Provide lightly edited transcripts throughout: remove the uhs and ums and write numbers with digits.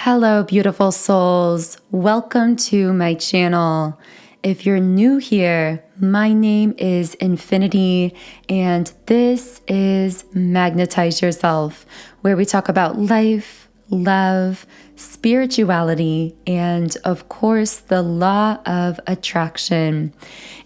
Hello, beautiful souls. Welcome to my channel. If you're new here, my name is Infinity, and this is Magnetize Yourself, where we talk about life, love, spirituality, and of course, the law of attraction.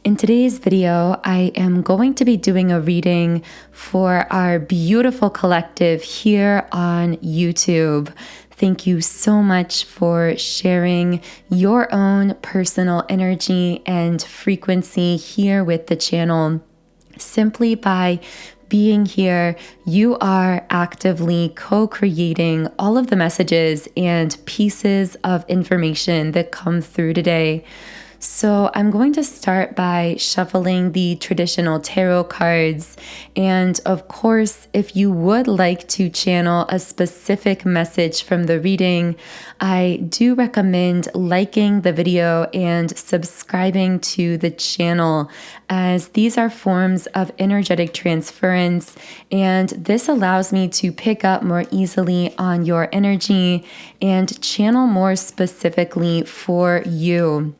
In today's video, I am going to be doing a reading for our beautiful collective here on YouTube. Thank you so much for sharing your own personal energy and frequency here with the channel. Simply by being here, you are actively co-creating all of the messages and pieces of information that come through today. So I'm going to start by shuffling the traditional tarot cards. And of course, if you would like to channel a specific message from the reading, I do recommend liking the video and subscribing to the channel, as these are forms of energetic transference, and this allows me to pick up more easily on your energy and channel more specifically for you.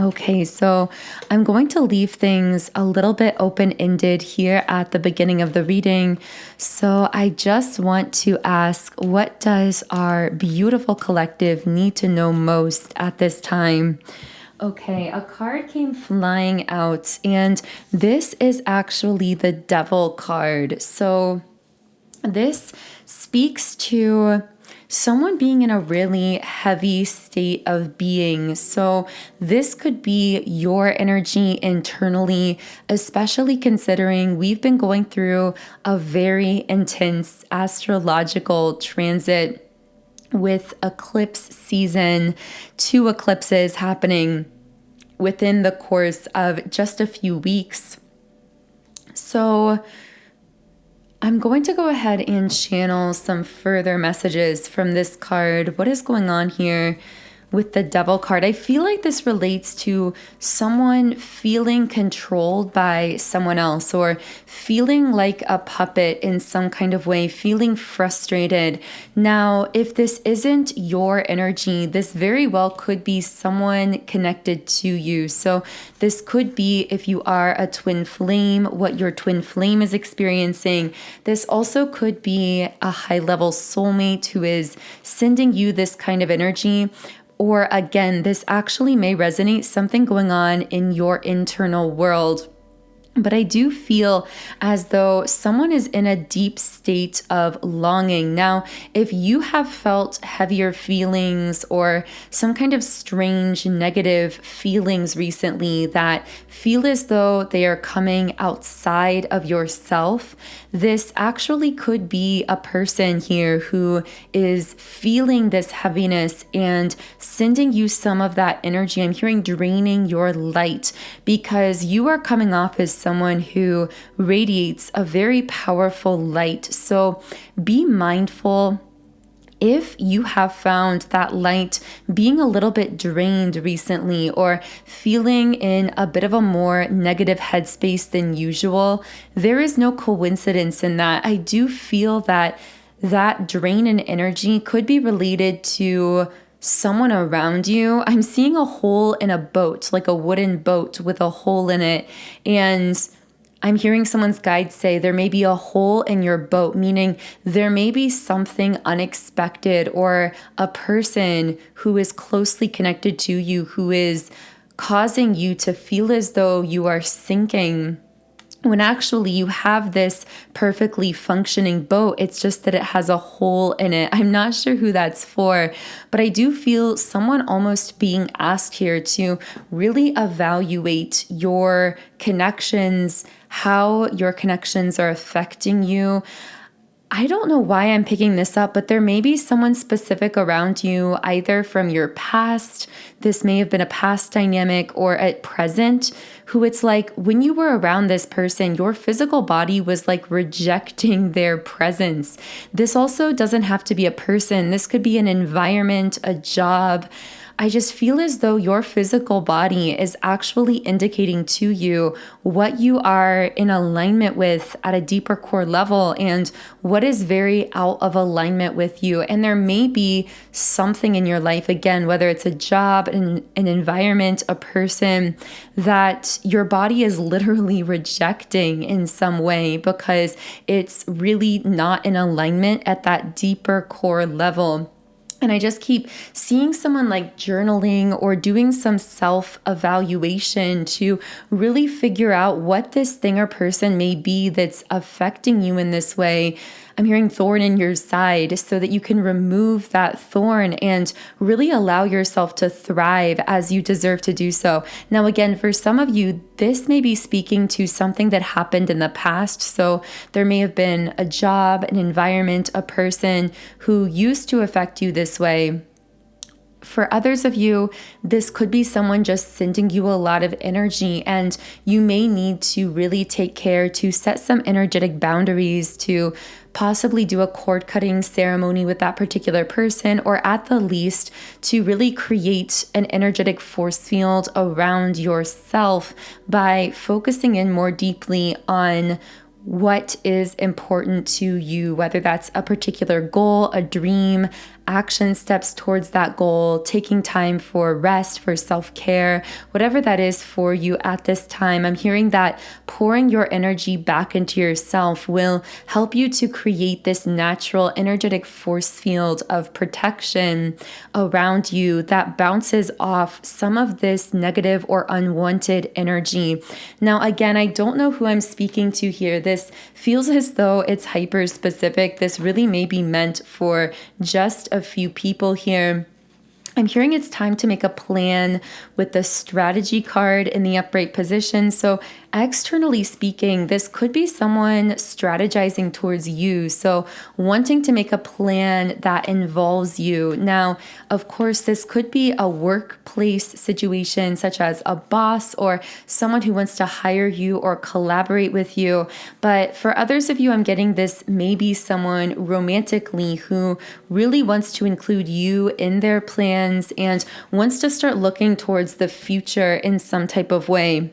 Okay, so I'm going to leave things a little bit open-ended here at the beginning of the reading. So I just want to ask, what does our beautiful collective need to know most at this time? Okay, a card came flying out, and this is actually the Devil card. So this speaks to someone being in a really heavy state of being. So this could be your energy internally, especially considering we've been going through a very intense astrological transit with eclipse season, 2 eclipses happening within the course of just a few weeks. So I'm going to go ahead and channel some further messages from this card. What is going on here with the Devil card? I feel like this relates to someone feeling controlled by someone else, or feeling like a puppet in some kind of way, feeling frustrated. Now, if this isn't your energy, this very well could be someone connected to you. So this could be, if you are a twin flame, what your twin flame is experiencing. This also could be a high-level soulmate who is sending you this kind of energy. Or again, this actually may resonate something going on in your internal world. But I do feel as though someone is in a deep state of longing. Now, if you have felt heavier feelings or some kind of strange negative feelings recently that feel as though they are coming outside of yourself, this actually could be a person here who is feeling this heaviness and sending you some of that energy. I'm hearing draining your light, because you are coming off as someone who radiates a very powerful light. So be mindful if you have found that light being a little bit drained recently, or feeling in a bit of a more negative headspace than usual. There is no coincidence in that. I do feel that that drain in energy could be related to someone around you. I'm seeing a hole in a boat, like a wooden boat with a hole in it. And I'm hearing someone's guide say there may be a hole in your boat, meaning there may be something unexpected, or a person who is closely connected to you who is causing you to feel as though you are sinking, when actually you have this perfectly functioning boat. It's just that it has a hole in it. I'm not sure who that's for, but I do feel someone almost being asked here to really evaluate your connections, how your connections are affecting you. I don't know why I'm picking this up, but there may be someone specific around you, either from your past, this may have been a past dynamic, or at present, who it's like when you were around this person, your physical body was like rejecting their presence. This also doesn't have to be a person. This could be an environment, a job, I just feel as though your physical body is actually indicating to you what you are in alignment with at a deeper core level and what is very out of alignment with you. And there may be something in your life, again, whether it's a job, an environment, a person, that your body is literally rejecting in some way because it's really not in alignment at that deeper core level. And I just keep seeing someone like journaling or doing some self-evaluation to really figure out what this thing or person may be that's affecting you in this way. I'm hearing thorn in your side so that you can remove that thorn and really allow yourself to thrive as you deserve to do so. Now, again, for some of you, this may be speaking to something that happened in the past. So there may have been a job, an environment, a person who used to affect you this way. For others of you, this could be someone just sending you a lot of energy, and you may need to really take care to set some energetic boundaries, to possibly do a cord cutting ceremony with that particular person, or at the least to really create an energetic force field around yourself by focusing in more deeply on what is important to you, whether that's a particular goal, a dream, action steps towards that goal, taking time for rest, for self-care, whatever that is for you at this time. I'm hearing that pouring your energy back into yourself will help you to create this natural energetic force field of protection around you that bounces off some of this negative or unwanted energy. Now, again, I don't know who I'm speaking to here. This feels as though it's hyper specific. This really may be meant for just a few people here. I'm hearing it's time to make a plan with the strategy card in the upright position. So externally speaking, this could be someone strategizing towards you. So wanting to make a plan that involves you. Now, of course, this could be a workplace situation such as a boss or someone who wants to hire you or collaborate with you. But for others of you, I'm getting this maybe someone romantically who really wants to include you in their plans and wants to start looking towards the future in some type of way.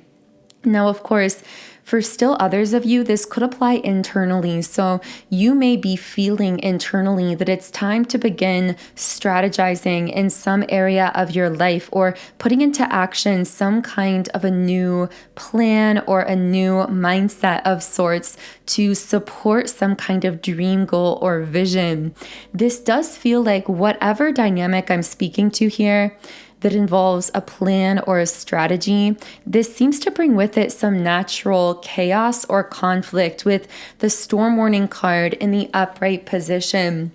Now, of course, for still others of you, this could apply internally. So you may be feeling internally that it's time to begin strategizing in some area of your life or putting into action some kind of a new plan or a new mindset of sorts to support some kind of dream goal or vision. This does feel like whatever dynamic I'm speaking to here that involves a plan or a strategy, this seems to bring with it some natural chaos or conflict with the storm warning card in the upright position.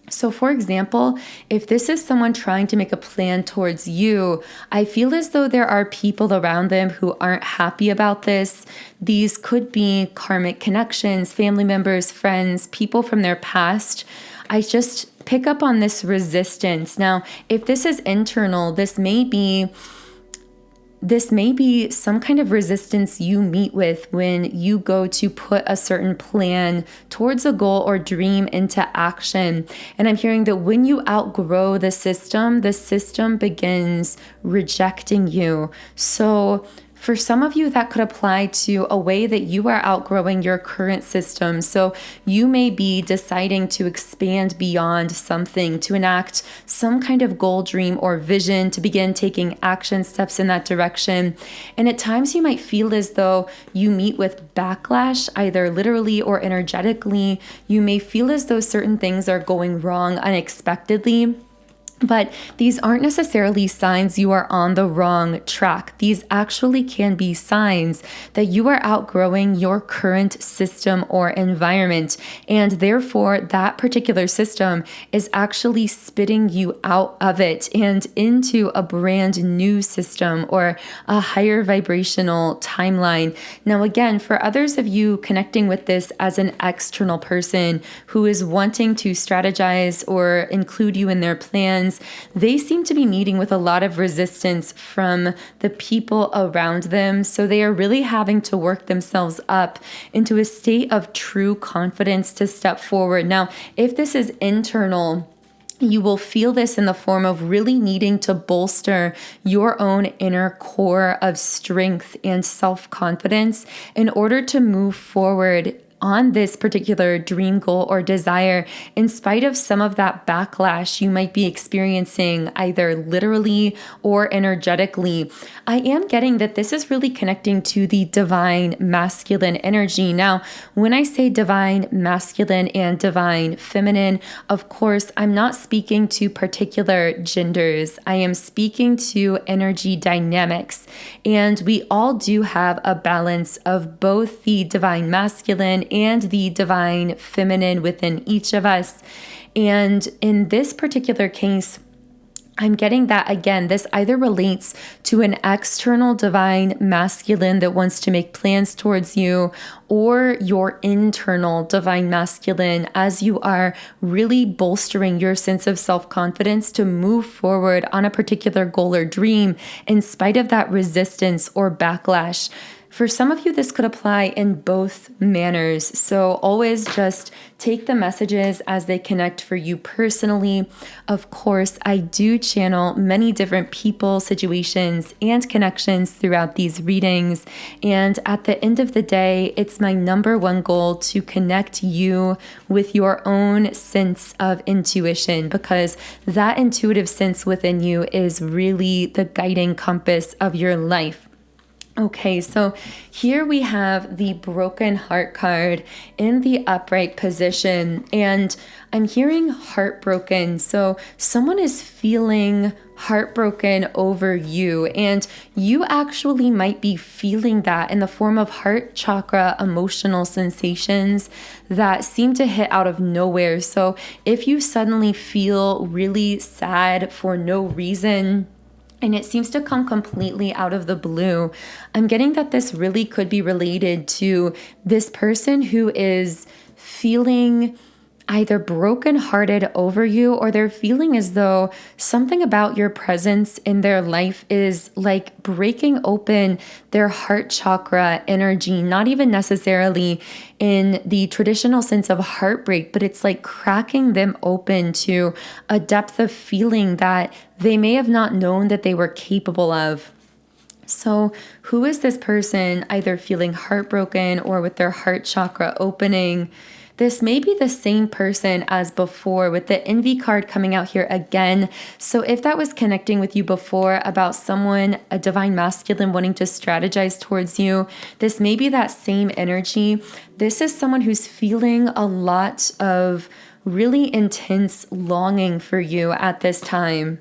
So for example, if this is someone trying to make a plan towards you, I feel as though there are people around them who aren't happy about this. These could be karmic connections, family members, friends, people from their past. I just pick up on this resistance. Now, if this is internal, this may be some kind of resistance you meet with when you go to put a certain plan towards a goal or dream into action. And I'm hearing that when you outgrow the system begins rejecting you. So for some of you, that could apply to a way that you are outgrowing your current system. So you may be deciding to expand beyond something, to enact some kind of goal, dream, or vision, to begin taking action steps in that direction. And at times you might feel as though you meet with backlash, either literally or energetically. You may feel as though certain things are going wrong unexpectedly. But these aren't necessarily signs you are on the wrong track. These actually can be signs that you are outgrowing your current system or environment. And therefore, that particular system is actually spitting you out of it and into a brand new system or a higher vibrational timeline. Now, again, for others of you connecting with this as an external person who is wanting to strategize or include you in their plans, they seem to be meeting with a lot of resistance from the people around them. So they are really having to work themselves up into a state of true confidence to step forward. Now, if this is internal, You will feel this in the form of really needing to bolster your own inner core of strength and self-confidence in order to move forward on this particular dream goal or desire, in spite of some of that backlash you might be experiencing either literally or energetically. I am getting that this is really connecting to the divine masculine energy. Now, when I say divine masculine and divine feminine, of course, I'm not speaking to particular genders. I am speaking to energy dynamics. And we all do have a balance of both the divine masculine and the divine feminine within each of us. And in this particular case, I'm getting that, again, this either relates to an external divine masculine that wants to make plans towards you, or your internal divine masculine as you are really bolstering your sense of self-confidence to move forward on a particular goal or dream in spite of that resistance or backlash. For some of you, this could apply in both manners. So always just take the messages as they connect for you personally. Of course, I do channel many different people, situations, and connections throughout these readings. And at the end of the day, it's my number one goal to connect you with your own sense of intuition, because that intuitive sense within you is really the guiding compass of your life. Okay, so here we have the broken heart card in the upright position, and I'm hearing heartbroken. So someone is feeling heartbroken over you, and you actually might be feeling that in the form of heart chakra emotional sensations that seem to hit out of nowhere. So if you suddenly feel really sad for no reason, and it seems to come completely out of the blue, I'm getting that this really could be related to this person who is feeling either brokenhearted over you, or they're feeling as though something about your presence in their life is like breaking open their heart chakra energy, not even necessarily in the traditional sense of heartbreak, but it's like cracking them open to a depth of feeling that they may have not known that they were capable of. So who is this person either feeling heartbroken or with their heart chakra opening? This may be the same person as before, with the envy card coming out here again. So if that was connecting with you before about someone, a divine masculine, wanting to strategize towards you, this may be that same energy. This is someone who's feeling a lot of really intense longing for you at this time.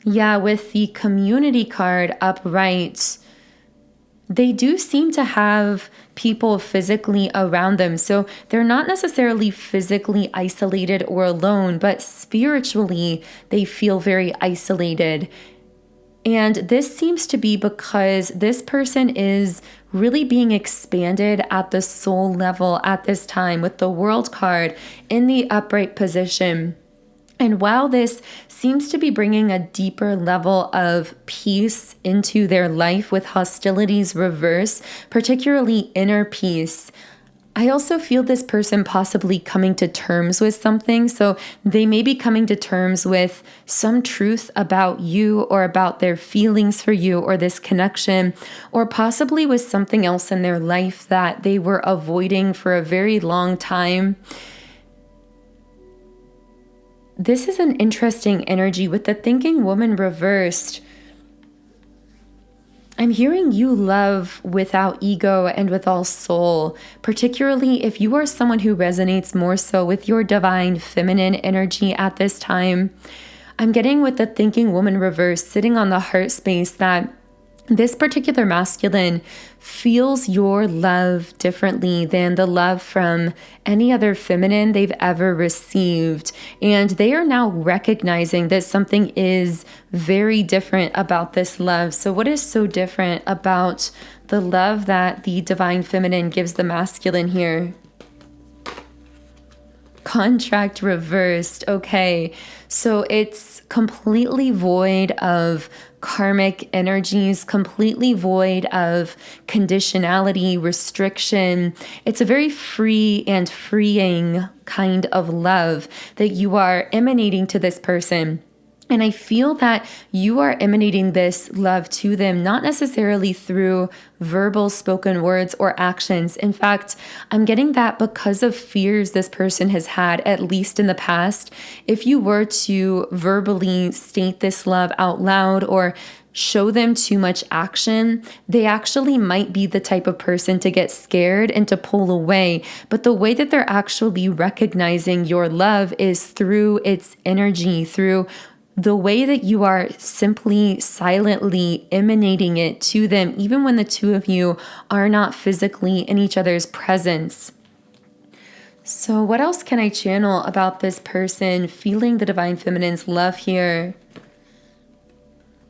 Yeah, with the community card upright, they do seem to have people physically around them. So they're not necessarily physically isolated or alone, but spiritually they feel very isolated. And this seems to be because this person is really being expanded at the soul level at this time, with the World card in the upright position. And while this seems to be bringing a deeper level of peace into their life with hostilities reverse, particularly inner peace, I also feel this person possibly coming to terms with something. So they may be coming to terms with some truth about you, or about their feelings for you, or this connection, or possibly with something else in their life that they were avoiding for a very long time. This is an interesting energy with the thinking woman reversed. I'm hearing you love without ego and with all soul, particularly if you are someone who resonates more so with your divine feminine energy at this time. I'm getting with the thinking woman reversed sitting on the heart space that this particular masculine feels your love differently than the love from any other feminine they've ever received. And they are now recognizing that something is very different about this love. So what is so different about the love that the divine feminine gives the masculine here? Contract reversed. Okay. So it's completely void of karmic energies, completely void of conditionality, restriction. It's a very free and freeing kind of love that you are emanating to this person. And I feel that you are emanating this love to them, not necessarily through verbal spoken words or actions. In fact, I'm getting that because of fears this person has had, at least in the past. If you were to verbally state this love out loud or show them too much action, they actually might be the type of person to get scared and to pull away. But the way that they're actually recognizing your love is through its energy, through the way that you are simply silently emanating it to them, even when the two of you are not physically in each other's presence. So what else can I channel about this person feeling the Divine Feminine's love here?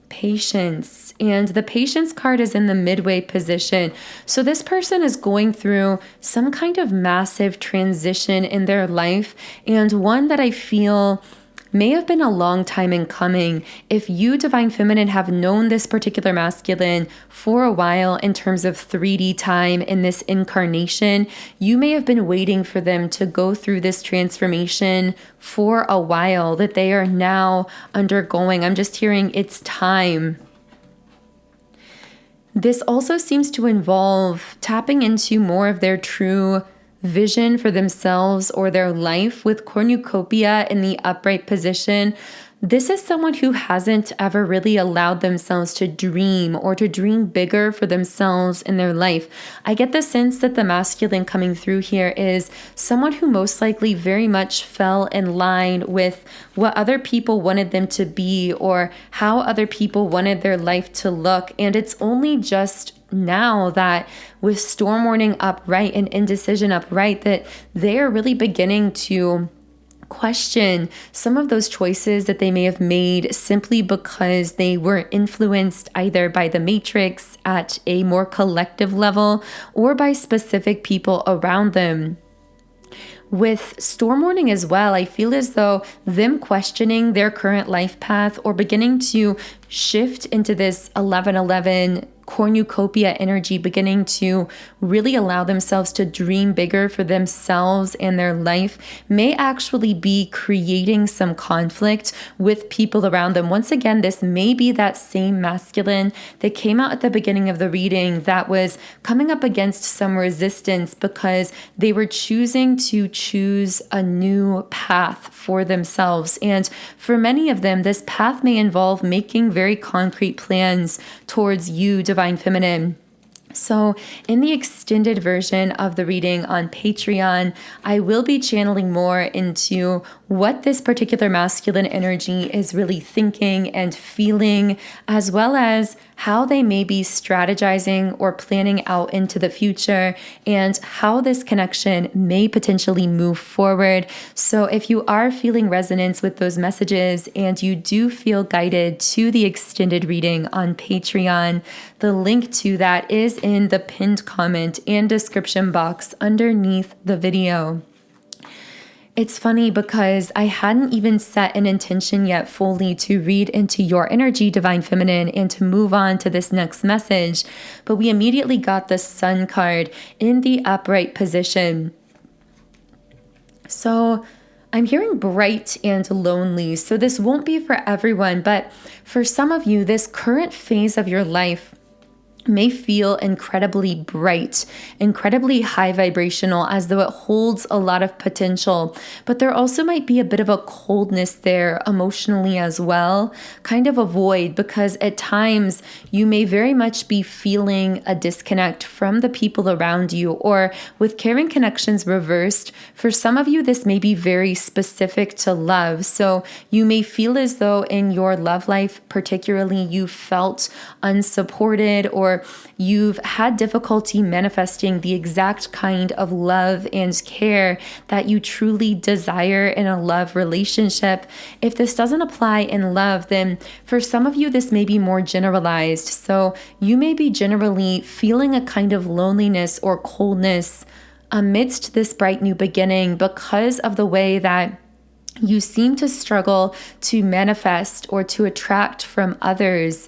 Patience. And the patience card is in the midway position. So this person is going through some kind of massive transition in their life, and one that I feel may have been a long time in coming. If you, Divine Feminine, have known this particular masculine for a while in terms of 3D time in this incarnation, you may have been waiting for them to go through this transformation for a while that they are now undergoing. I'm just hearing it's time. This also seems to involve tapping into more of their true vision for themselves or their life with cornucopia in the upright position. This is someone who hasn't ever really allowed themselves to dream or to dream bigger for themselves in their life. I get the sense that the masculine coming through here is someone who most likely very much fell in line with what other people wanted them to be or how other people wanted their life to look. And it's only just now that with storm warning upright and indecision upright that they are really beginning to question some of those choices that they may have made simply because they were influenced either by the matrix at a more collective level or by specific people around them. With storm warning as well, I feel as though them questioning their current life path or beginning to shift into this 1111 cornucopia energy, beginning to really allow themselves to dream bigger for themselves and their life, may actually be creating some conflict with people around them. Once again, this may be that same masculine that came out at the beginning of the reading that was coming up against some resistance because they were choosing to choose a new path for themselves. And for many of them, this path may involve making very concrete plans towards you, Divine Feminine. So in the extended version of the reading on Patreon, I will be channeling more into what this particular masculine energy is really thinking and feeling, as well as how they may be strategizing or planning out into the future and how this connection may potentially move forward. So if you are feeling resonance with those messages and you do feel guided to the extended reading on Patreon, the link to that is in the pinned comment and description box underneath the video. It's funny because I hadn't even set an intention yet fully to read into your energy, Divine Feminine, and to move on to this next message, but we immediately got the Sun card in the upright position. So I'm hearing bright and lonely, so this won't be for everyone, but for some of you, this current phase of your life may feel incredibly bright, incredibly high vibrational, as though it holds a lot of potential. But there also might be a bit of a coldness there emotionally as well, kind of a void, because at times you may very much be feeling a disconnect from the people around you, or with caring connections reversed, for some of you, this may be very specific to love. So you may feel as though in your love life, particularly, you felt unsupported, or you've had difficulty manifesting the exact kind of love and care that you truly desire in a love relationship. If this doesn't apply in love, then for some of you, this may be more generalized. So you may be generally feeling a kind of loneliness or coldness amidst this bright new beginning, because of the way that you seem to struggle to manifest or to attract from others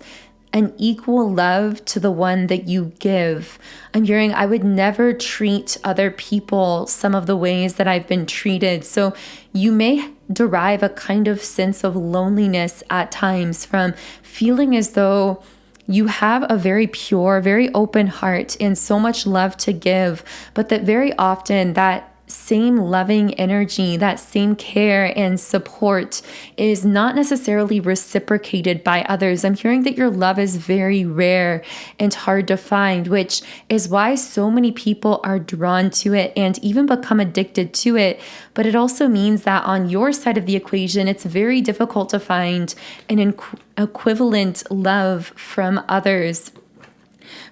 an equal love to the one that you give. I'm hearing I would never treat other people some of the ways that I've been treated. So you may derive a kind of sense of loneliness at times from feeling as though you have a very pure, very open heart and so much love to give, but that very often that same loving energy, that same care and support is not necessarily reciprocated by others. I'm hearing that your love is very rare and hard to find, which is why so many people are drawn to it and even become addicted to it. But it also means that on your side of the equation, it's very difficult to find an equivalent love from others.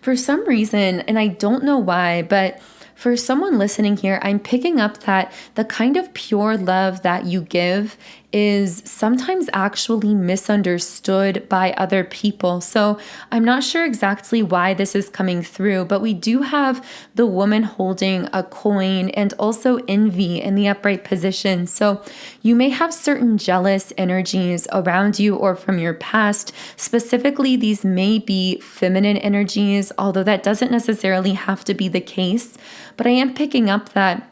For some reason, and I don't know why, but for someone listening here, I'm picking up that the kind of pure love that you give is sometimes actually misunderstood by other people. So I'm not sure exactly why this is coming through, but we do have the woman holding a coin and also envy in the upright position. So you may have certain jealous energies around you or from your past. Specifically, these may be feminine energies, although that doesn't necessarily have to be the case. But I am picking up that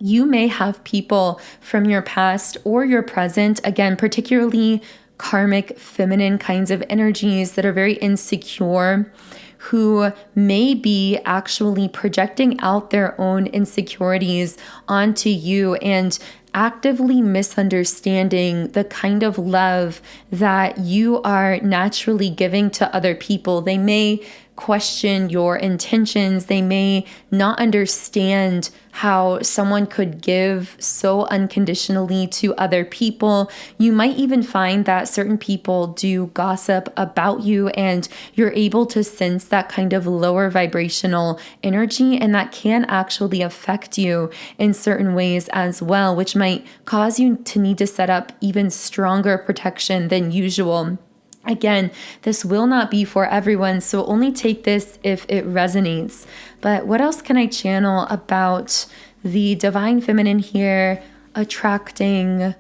you may have people from your past or your present, again, particularly karmic feminine kinds of energies that are very insecure, who may be actually projecting out their own insecurities onto you and actively misunderstanding the kind of love that you are naturally giving to other people. They may question your intentions. They may not understand how someone could give so unconditionally to other people. You might even find that certain people do gossip about you, and you're able to sense that kind of lower vibrational energy, and that can actually affect you in certain ways as well, which might cause you to need to set up even stronger protection than usual. Again, this will not be for everyone, so only take this if it resonates. But what else can I channel about the divine feminine here attracting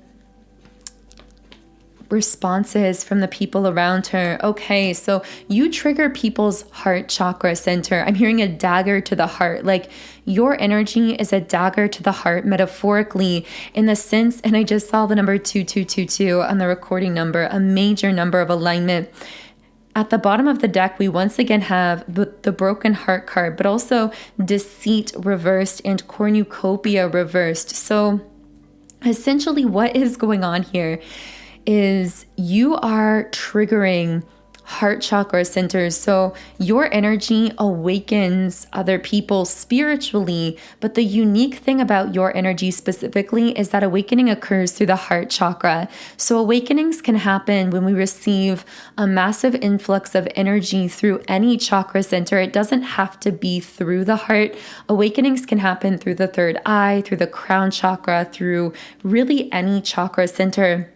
responses from the people around her? Okay, so you trigger people's heart chakra center. I'm hearing a dagger to the heart. Like your energy is a dagger to the heart, metaphorically, in the sense, and I just saw the number 2222 on the recording number, a major number of alignment. At the bottom of the deck, we once again have the broken heart card, but also deceit reversed and cornucopia reversed. So essentially what is going on here is you are triggering heart chakra centers. So your energy awakens other people spiritually, but the unique thing about your energy specifically is that awakening occurs through the heart chakra. So awakenings can happen when we receive a massive influx of energy through any chakra center. It doesn't have to be through the heart. Awakenings can happen through the third eye, through the crown chakra, through really any chakra center.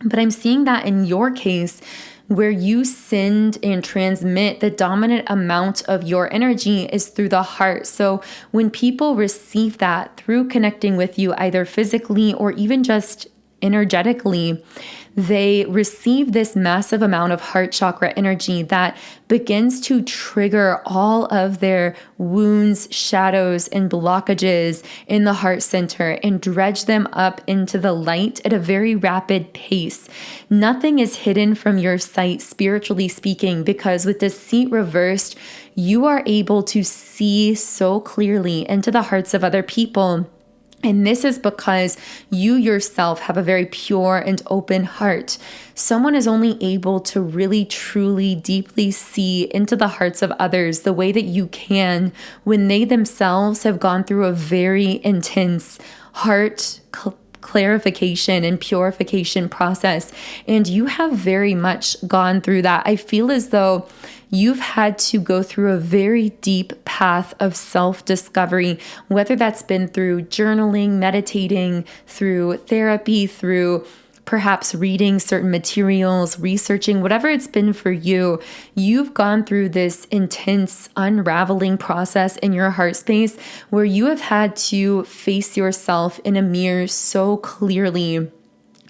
But I'm seeing that in your case, where you send and transmit the dominant amount of your energy is through the heart. So when people receive that through connecting with you, either physically or even just energetically, they receive this massive amount of heart chakra energy that begins to trigger all of their wounds, shadows, and blockages in the heart center and dredge them up into the light at a very rapid pace. Nothing is hidden from your sight, spiritually speaking, because with deceit reversed, you are able to see so clearly into the hearts of other people. And this is because you yourself have a very pure and open heart. Someone is only able to really, truly, deeply see into the hearts of others the way that you can when they themselves have gone through a very intense heart clarification and purification process. And you have very much gone through that. I feel as though you've had to go through a very deep path of self-discovery, whether that's been through journaling, meditating, through therapy, through perhaps reading certain materials, researching, whatever it's been for you, you've gone through this intense unraveling process in your heart space where you have had to face yourself in a mirror so clearly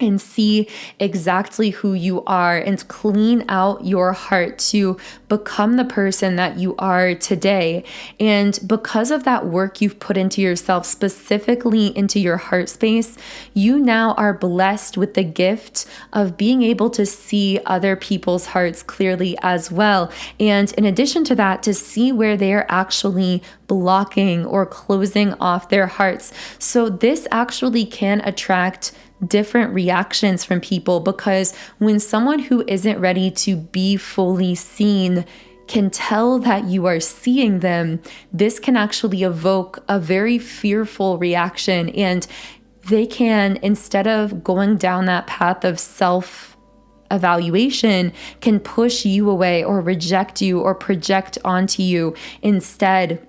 and see exactly who you are and clean out your heart to become the person that you are today. And because of that work you've put into yourself, specifically into your heart space, you now are blessed with the gift of being able to see other people's hearts clearly as well. And in addition to that, to see where they are actually blocking or closing off their hearts. So this actually can attract different reactions from people, because when someone who isn't ready to be fully seen can tell that you are seeing them, this can actually evoke a very fearful reaction. And they can, instead of going down that path of self-evaluation, can push you away or reject you or project onto you instead.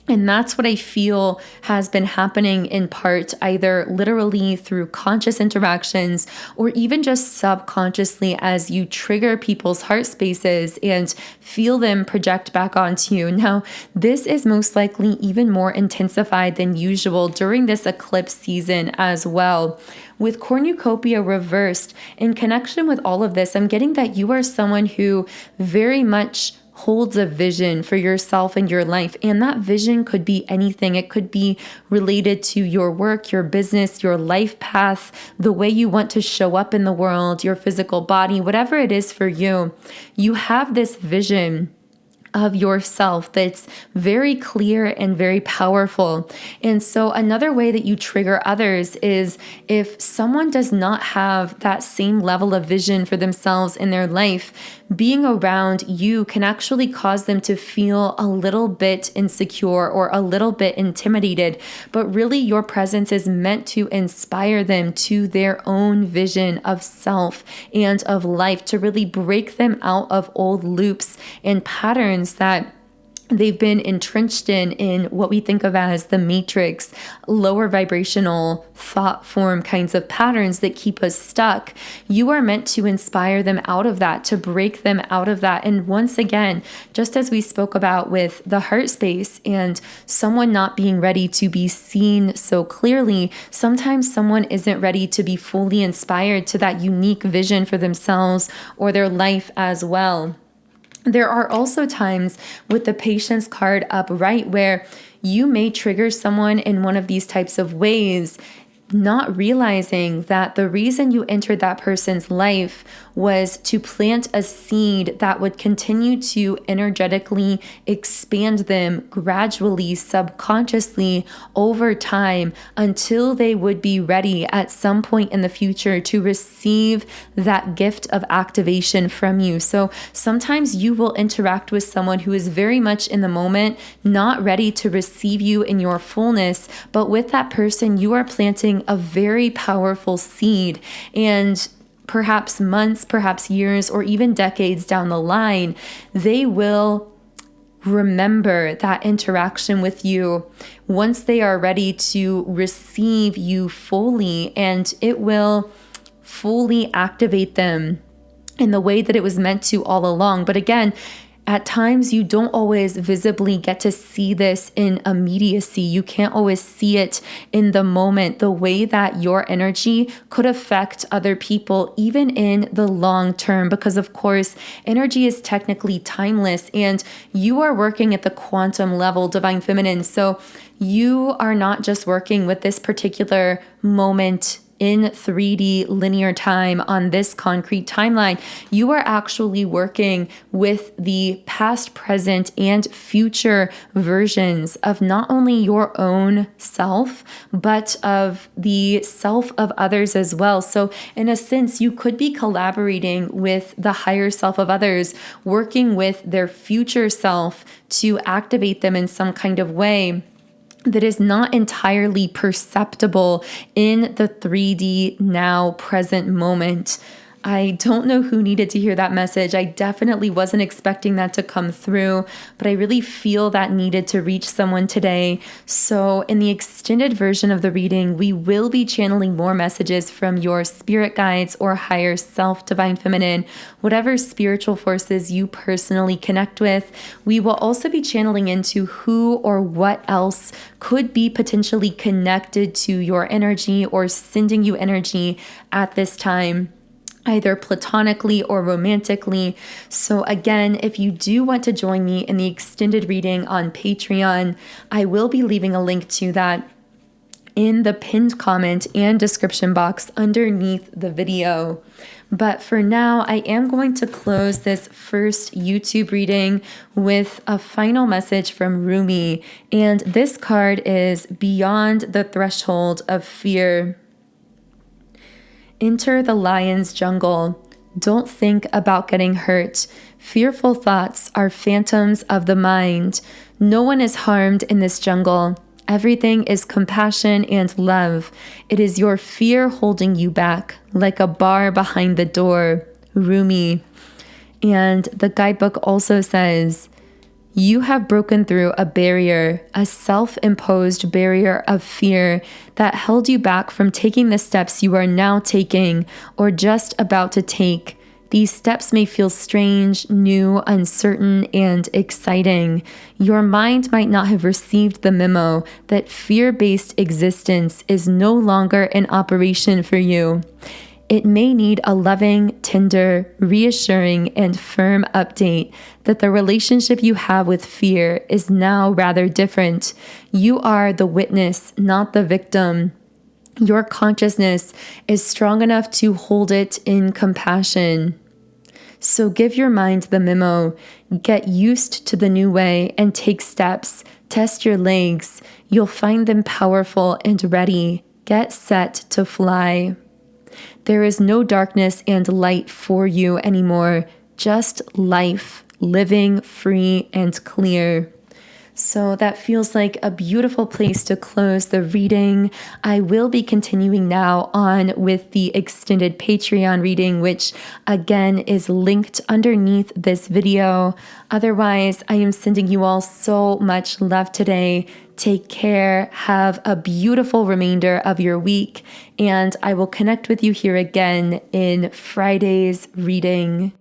And that's what I feel has been happening in part, either literally through conscious interactions or even just subconsciously as you trigger people's heart spaces and feel them project back onto you. Now, this is most likely even more intensified than usual during this eclipse season as well. With cornucopia reversed, in connection with all of this, I'm getting that you are someone who very much holds a vision for yourself and your life. And that vision could be anything. It could be related to your work, your business, your life path, the way you want to show up in the world, your physical body, whatever it is for you. You have this vision of yourself that's very clear and very powerful. And so another way that you trigger others is if someone does not have that same level of vision for themselves in their life, being around you can actually cause them to feel a little bit insecure or a little bit intimidated. But really, your presence is meant to inspire them to their own vision of self and of life, to really break them out of old loops and patterns that they've been entrenched in what we think of as the matrix, lower vibrational thought form kinds of patterns that keep us stuck. You are meant to inspire them out of that, to break them out of that. And once again, just as we spoke about with the heart space and someone not being ready to be seen so clearly, sometimes someone isn't ready to be fully inspired to that unique vision for themselves or their life as well. There are also times with the Patience card upright where you may trigger someone in one of these types of ways, not realizing that the reason you entered that person's life was to plant a seed that would continue to energetically expand them gradually, subconsciously over time until they would be ready at some point in the future to receive that gift of activation from you. So sometimes you will interact with someone who is very much in the moment, not ready to receive you in your fullness, but with that person, you are planting a very powerful seed. And perhaps months, perhaps years, or even decades down the line, they will remember that interaction with you once they are ready to receive you fully, and it will fully activate them in the way that it was meant to all along. But again, at times, you don't always visibly get to see this in immediacy. You can't always see it in the moment, the way that your energy could affect other people, even in the long term, because of course, energy is technically timeless and you are working at the quantum level, Divine Feminine. So you are not just working with this particular moment in 3D linear time on this concrete timeline. You are actually working with the past, present, and future versions of not only your own self, but of the self of others as well. So in a sense, you could be collaborating with the higher self of others, working with their future self to activate them in some kind of way that is not entirely perceptible in the 3D now present moment. I don't know who needed to hear that message. I definitely wasn't expecting that to come through, but I really feel that needed to reach someone today. So in the extended version of the reading, we will be channeling more messages from your spirit guides or higher self, Divine Feminine, whatever spiritual forces you personally connect with. We will also be channeling into who or what else could be potentially connected to your energy or sending you energy at this time, either platonically or romantically. So again, if you do want to join me in the extended reading on Patreon, I will be leaving a link to that in the pinned comment and description box underneath the video. But for now, I am going to close this first YouTube reading with a final message from Rumi. And this card is Beyond the Threshold of Fear. Enter the lion's jungle. Don't think about getting hurt. Fearful thoughts are phantoms of the mind. No one is harmed in this jungle. Everything is compassion and love. It is your fear holding you back, like a bar behind the door. Rumi. And the guidebook also says, you have broken through a barrier, a self-imposed barrier of fear that held you back from taking the steps you are now taking or just about to take. These steps may feel strange, new, uncertain, and exciting. Your mind might not have received the memo that fear-based existence is no longer in operation for you. It may need a loving, tender, reassuring, and firm update that the relationship you have with fear is now rather different. You are the witness, not the victim. Your consciousness is strong enough to hold it in compassion. So give your mind the memo, get used to the new way and take steps. Test your legs. You'll find them powerful and ready. Get set to fly. There is no darkness and light for you anymore, just life, living free and clear. So that feels like a beautiful place to close the reading. I will be continuing now on with the extended Patreon reading, which again is linked underneath this video. Otherwise, I am sending you all so much love today. Take care. Have a beautiful remainder of your week, and I will connect with you here again in Friday's reading.